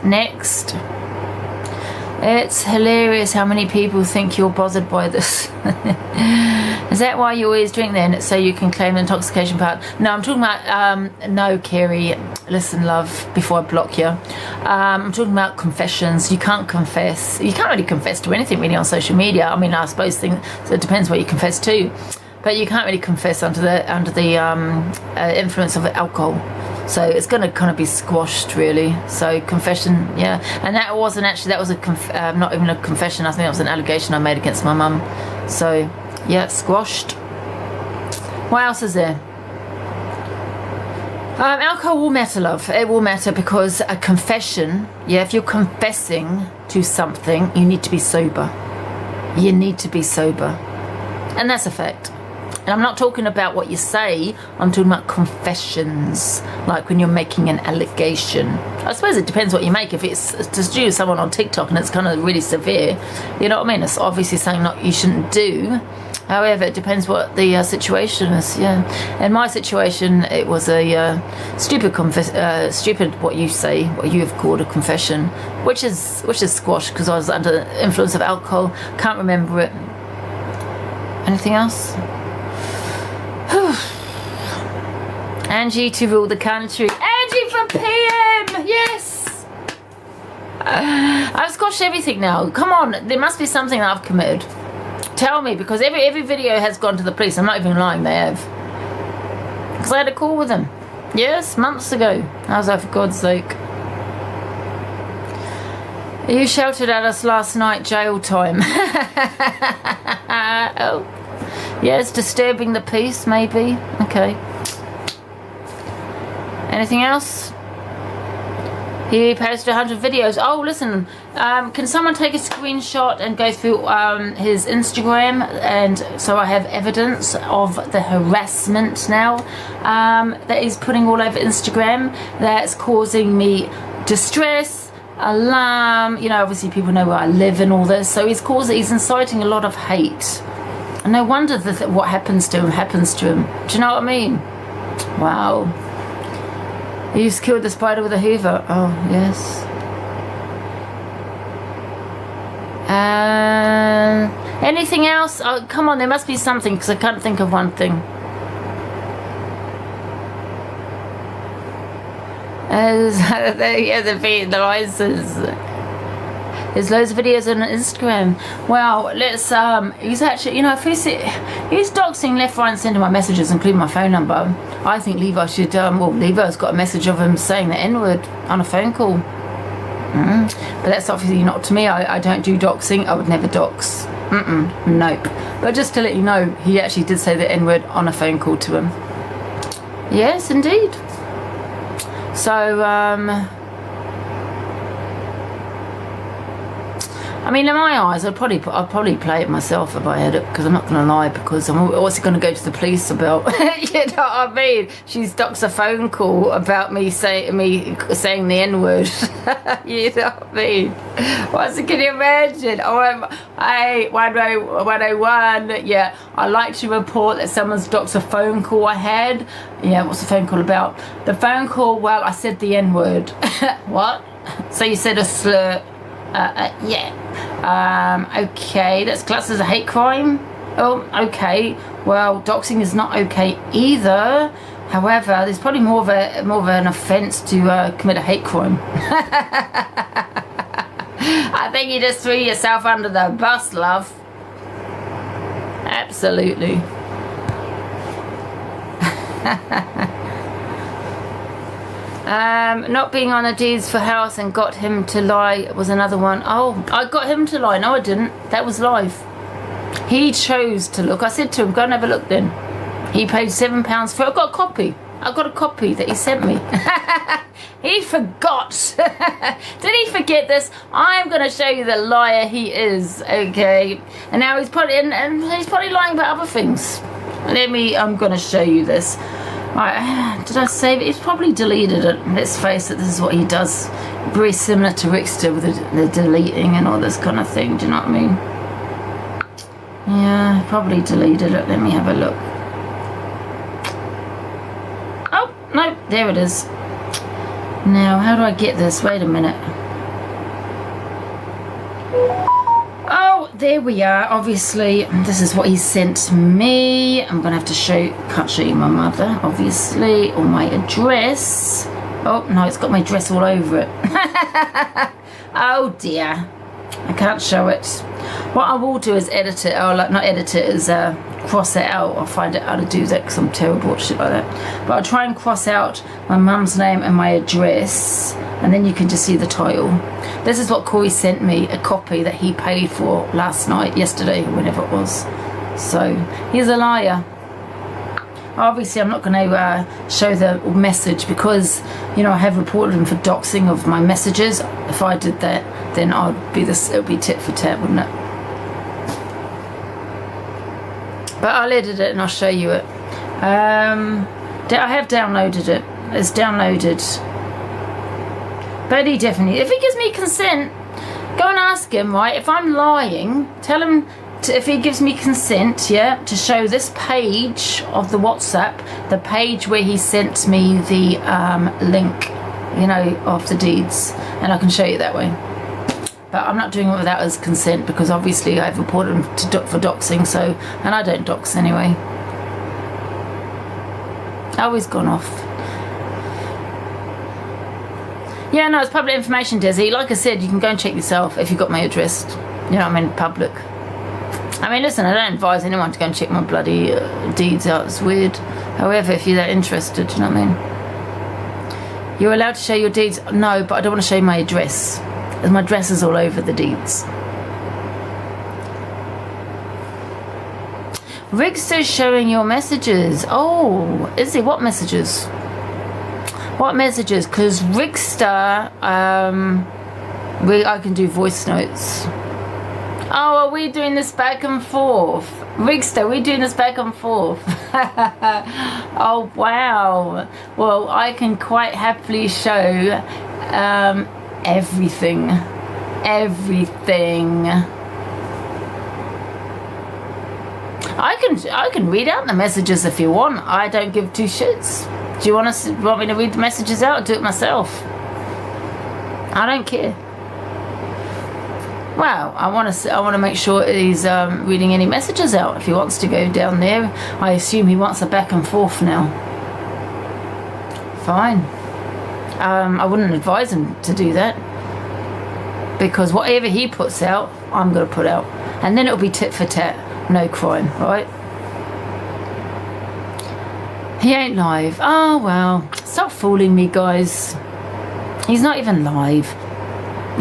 Next. It's hilarious how many people think you're bothered by this. Is that why you always drink then? So you can claim the intoxication part? No, I'm talking about, no, Kerry, listen, love, before I block you. I'm talking about confessions. You can't confess. You can't really confess to anything really on social media. I mean, I suppose so it depends what you confess to. But you can't really confess under the influence of alcohol. So it's going to kind of be squashed, really. So confession, yeah. And that wasn't actually, that was not even a confession. I think that was an allegation I made against my mum. So, yeah, squashed. What else is there? Alcohol will matter, love. It will matter because a confession, yeah, if you're confessing to something, you need to be sober. You need to be sober. And that's a fact. And I'm not talking about what you say, I'm talking about confessions, like when you're making an allegation. I suppose it depends what you make. If it's to do with someone on TikTok and it's kind of really severe, you know what I mean? It's obviously something that you shouldn't do. However, it depends what the situation is, yeah. In my situation, it was a stupid what you say, what you have called a confession, which is squashed because I was under the influence of alcohol. Can't remember it. Anything else? Angie to rule the country. Angie for PM! Yes! I've squashed everything now. Come on, there must be something that I've committed. Tell me, because every video has gone to the police. I'm not even lying, they have. Because I had a call with them. Yes, months ago. I was like, for God's sake. You shouted at us last night, jail time. Oh. Yeah, it's disturbing the peace, maybe. Okay. Anything else? He posted 100 videos. Oh, listen. Can someone take a screenshot and go through his Instagram? And so I have evidence of the harassment now that he's putting all over Instagram. That's causing me distress, alarm. Obviously people know where I live and all this. So he's inciting a lot of hate. And no wonder that what happens to him happens to him. Do you know what I mean? Wow. He's killed the spider with a hoover. Oh, yes. Anything else? Oh, come on, there must be something because I can't think of one thing. The license. There's loads of videos on Instagram. Well, let's, he's actually, if he's doxing left, right and centre my messages, including my phone number. I think Levi should, Levi's got a message of him saying the N-word on a phone call. But that's obviously not to me. I don't do doxing. I would never dox. Nope. But just to let you know, he actually did say the N-word on a phone call to him. Yes, indeed. So, I mean, in my eyes, I'd probably play it myself if I had it, because I'm not going to lie, because I'm also going to go to the police about, you know what I mean? She stocks a phone call about me saying the N-word. You know what I mean? Can you imagine? Hey, 101, yeah, I'd like to report that someone stocks a phone call I had. Yeah, what's the phone call about? The phone call, well, I said the N-word. What? So you said a slur? Yeah. Okay, that's classed as a hate crime. Oh, okay. Well, doxing is not okay either. However, there's probably more of an offence to commit a hate crime. I think you just threw yourself under the bus, love. Absolutely. Not being on the deeds for house and got him to lie was another one. Oh, I got him to lie. No, I didn't. That was live. He chose to look. I said to him, go and have a look then. He paid £7 for it. I got a copy. I got a copy that he sent me. He forgot. Did he forget this? I'm going to show you the liar he is. Okay. And now he's probably lying about other things. I'm going to show you this. Right, did I save it? He's probably deleted it. Let's face it, this is what he does. Very similar to Rickster with the deleting and all this kind of thing. Do you know what I mean? Yeah, probably deleted it. Let me have a look. Oh, no, there it is. Now, how do I get this? Wait a minute. Oh, there we are. Obviously, this is what he sent me. I'm going to have to can't show you my mother, obviously, or my address. Oh, no, it's got my address all over it. Oh, dear. I can't show it. What I will do is edit it. Oh, not edit it, is cross it out. I'll find out how to do that because I'm terrible at shit like that. But I'll try and cross out my mum's name and my address, and then you can just see the title. This is what Corey sent me, a copy that he paid for yesterday, whenever it was. So, he's a liar. Obviously, I'm not going to show the message because, you know, I have reported him for doxing of my messages. If I did that, then it would be tit for tat, wouldn't it? But I'll edit it and I'll show you it. I have downloaded it. It's downloaded. But he definitely, if he gives me consent, go and ask him, right? If I'm lying, tell him if he gives me consent, yeah, to show this page of the WhatsApp, the page where he sent me the link, you know, of the deeds, and I can show you that way. But I'm not doing it without his consent because obviously I've reported him for doxing, so, and I don't dox anyway. Oh, he's gone off. Yeah, no, it's public information, Desi. Like I said, you can go and check yourself if you've got my address. You know what I mean? Public. I mean, listen, I don't advise anyone to go and check my bloody deeds out. It's weird. However, if you're that interested, you know what I mean? You're allowed to show your deeds? No, but I don't want to show you my address. My address is all over the deeds. Rigster's showing your messages. Oh, is he? What messages? What messages? Because Rigster, I can do voice notes. Oh, are we doing this back and forth? Rigster, we're doing this back and forth. Oh, wow. Well, I can quite happily show everything. Everything. I can read out the messages if you want. I don't give two shits. Do you want me to read the messages out or do it myself? I don't care. Well, I want to make sure he's reading any messages out if he wants to go down there. I assume he wants a back and forth now. Fine. I wouldn't advise him to do that because whatever he puts out, I'm going to put out, and then it'll be tit for tat. No crime, right? He ain't live. Oh, well. Stop fooling me, guys. He's not even live.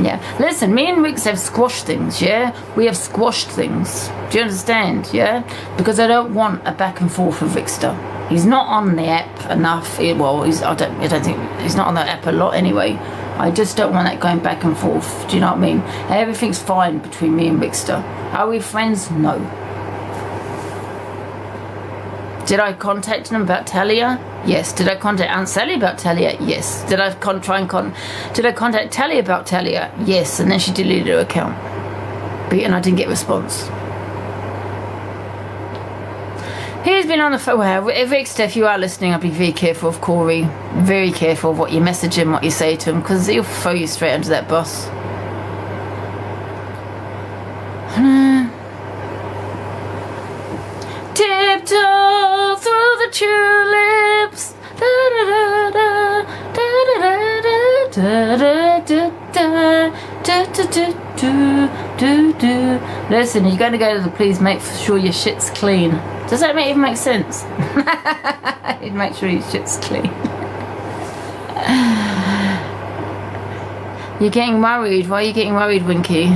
Yeah. Listen, me and Riggs have squashed things, yeah? We have squashed things. Do you understand, yeah? Because I don't want a back and forth with Rigster. He's not on the app enough. I don't think... He's not on the app a lot anyway. I just don't want that going back and forth. Do you know what I mean? Everything's fine between me and Rickster. Are we friends? No. Did I contact him about Talia? Yes. Did I contact Aunt Sally about Talia? Yes. Did I Did I contact Talia about Talia? Yes. And then she deleted her account. And I didn't get a response. He's been on the phone. Well, Rickster, if you are listening, I'll be very careful of Corey. Very careful of what you message him, what you say to him, because he'll throw you straight under that bus. Tiptoe through the tulips. Listen, you're going to go to the police, make sure your shit's clean. Does that even make sense? Make sure your shit's clean. You're getting worried. Why are you getting worried, Winky?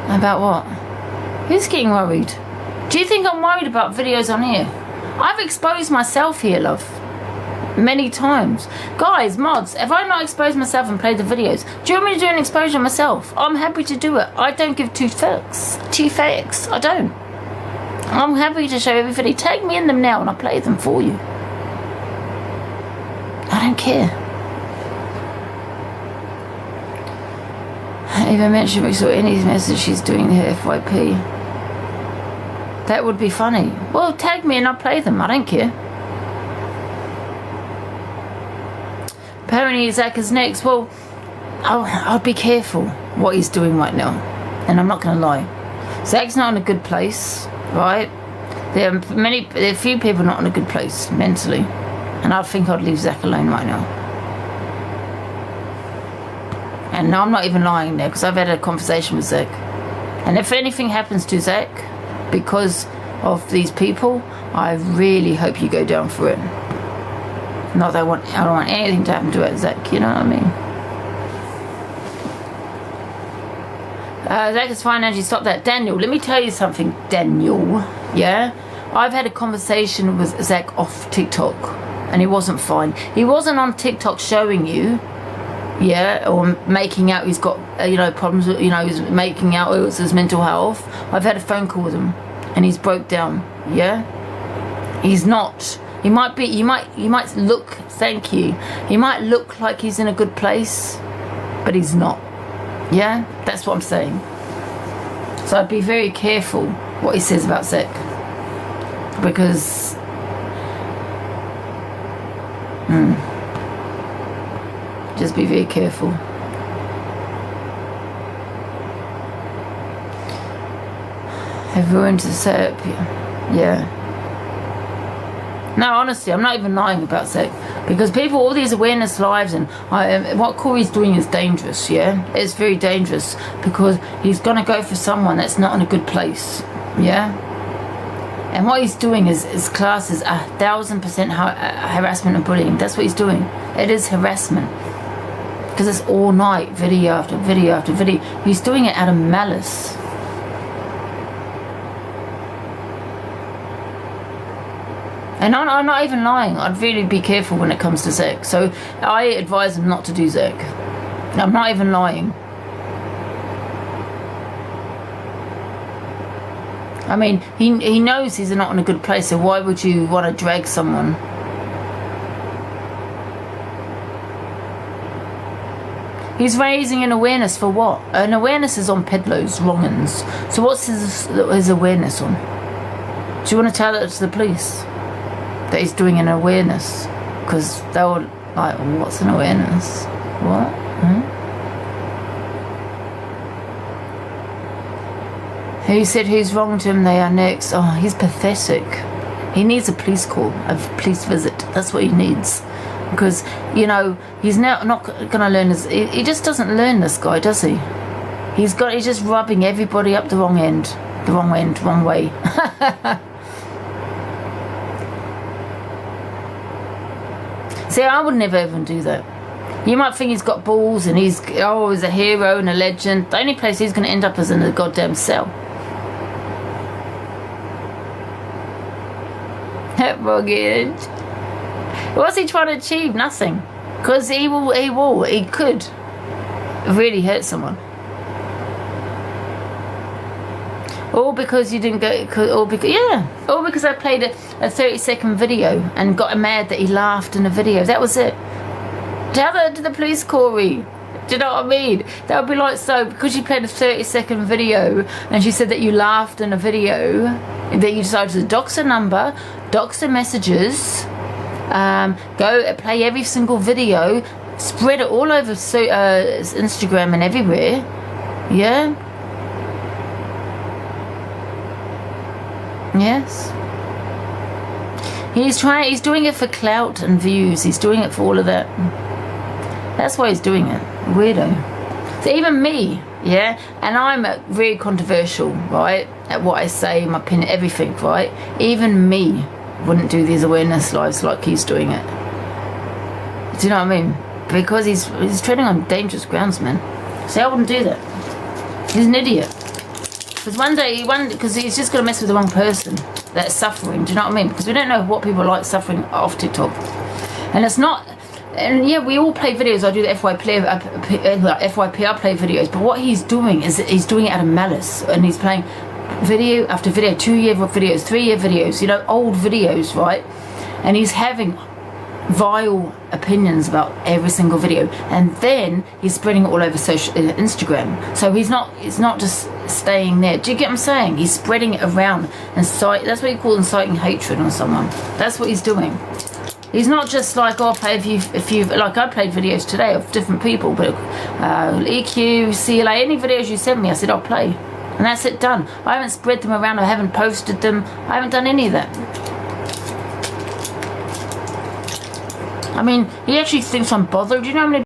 About what? Who's getting worried? Do you think I'm worried about videos on here? I've exposed myself here, love. Many times. Guys, mods, have I not exposed myself and played the videos? Do you want me to do an exposure myself? I'm happy to do it. I don't give two fucks. I don't. I'm happy to show everybody. Tag me in them now and I'll play them for you. I don't care. I even mentioned we saw any message she's doing her FYP. That would be funny. Well, tag me and I'll play them. I don't care. Apparently Zach is next. Well, I'll be careful what he's doing right now. And I'm not going to lie. Zach's not in a good place, right? There are a few people not in a good place mentally. And I think I'd leave Zach alone right now. And no, I'm not even lying there because I've had a conversation with Zach. And if anything happens to Zach because of these people, I really hope you go down for it. Not that I don't want anything to happen to it, Zach, you know what I mean? Zach is fine, Angie, stop that. Daniel, let me tell you something, Daniel, yeah? I've had a conversation with Zach off TikTok, and he wasn't fine. He wasn't on TikTok showing you, yeah, or making out he's got, problems with, he's making out it was his mental health. I've had a phone call with him, and he's broke down, yeah? He's not. He might be, you might look, thank you, he might look like he's in a good place, but he's not. Yeah, that's what I'm saying. So I'd be very careful what he says about Zach, because just be very careful. Have ruined the setup, yeah. No, honestly, I'm not even lying about Zach. Because people, all these awareness lives and what Corey's doing is dangerous, yeah? It's very dangerous because he's going to go for someone that's not in a good place, yeah? And what he's doing is classed as 1,000% harassment and bullying. That's what he's doing. It is harassment. Because it's all night, video after video after video. He's doing it out of malice. And I'm not even lying. I'd really be careful when it comes to Zach. So I advise him not to do Zach. I'm not even lying. I mean, he knows he's not in a good place, so why would you want to drag someone? He's raising an awareness for what? An awareness is on Pedlo's wrongins. So what's his awareness on? Do you want to tell it to the police? That he's doing an awareness, because they were like, what's an awareness? What? Who said who's wronged him? They are next. Oh, he's pathetic. He needs a police call, a police visit. That's what he needs, because he's now not going to learn his. He just doesn't learn, this guy, does he? He's just rubbing everybody up the wrong way. See, I would never even do that. You might think he's got balls and he's a hero and a legend. The only place he's going to end up is in a goddamn cell. Mortgage. What's he trying to achieve? Nothing. Because he could really hurt someone. All because you didn't go, all because I played a 30-second video and got mad that he laughed in a video. That was it. Tell that to the police, Corey. Do you know what I mean? That would be like, so because you played a 30-second video and she said that you laughed in a video, that you decided to dox her number, dox her messages, go play every single video, spread it all over Instagram and everywhere. Yeah. Yes. He's doing it for clout and views. He's doing it for all of that. That's why he's doing it. Weirdo. So even me, yeah, and I'm very controversial, right, at what I say, my opinion, everything, right? Even me wouldn't do these awareness lives like he's doing it. Do you know what I mean? Because he's treading on dangerous grounds, man. See, I wouldn't do that. He's an idiot. Because he's just going to mess with the wrong person that's suffering. Do you know what I mean? Because we don't know what people are like suffering off TikTok. And it's not... And yeah, we all play videos. I do the FYP, I play videos. But what he's doing is he's doing it out of malice. And he's playing video after video, 2-year videos, 3-year videos, you know, old videos, right? And he's having vile opinions about every single video, and then he's spreading it all over Instagram. So he's not just staying there. Do you get what I'm saying? He's spreading it around, and that's what you call inciting hatred on someone. That's what he's doing. He's not just like, oh, I'll play if you like. I played videos today of different people, but EQ, CLA, any videos you send me, I said I'll play, and that's it, done. I haven't spread them around. I haven't posted them. I haven't done any of that. I mean, he actually thinks I'm bothered. You know how many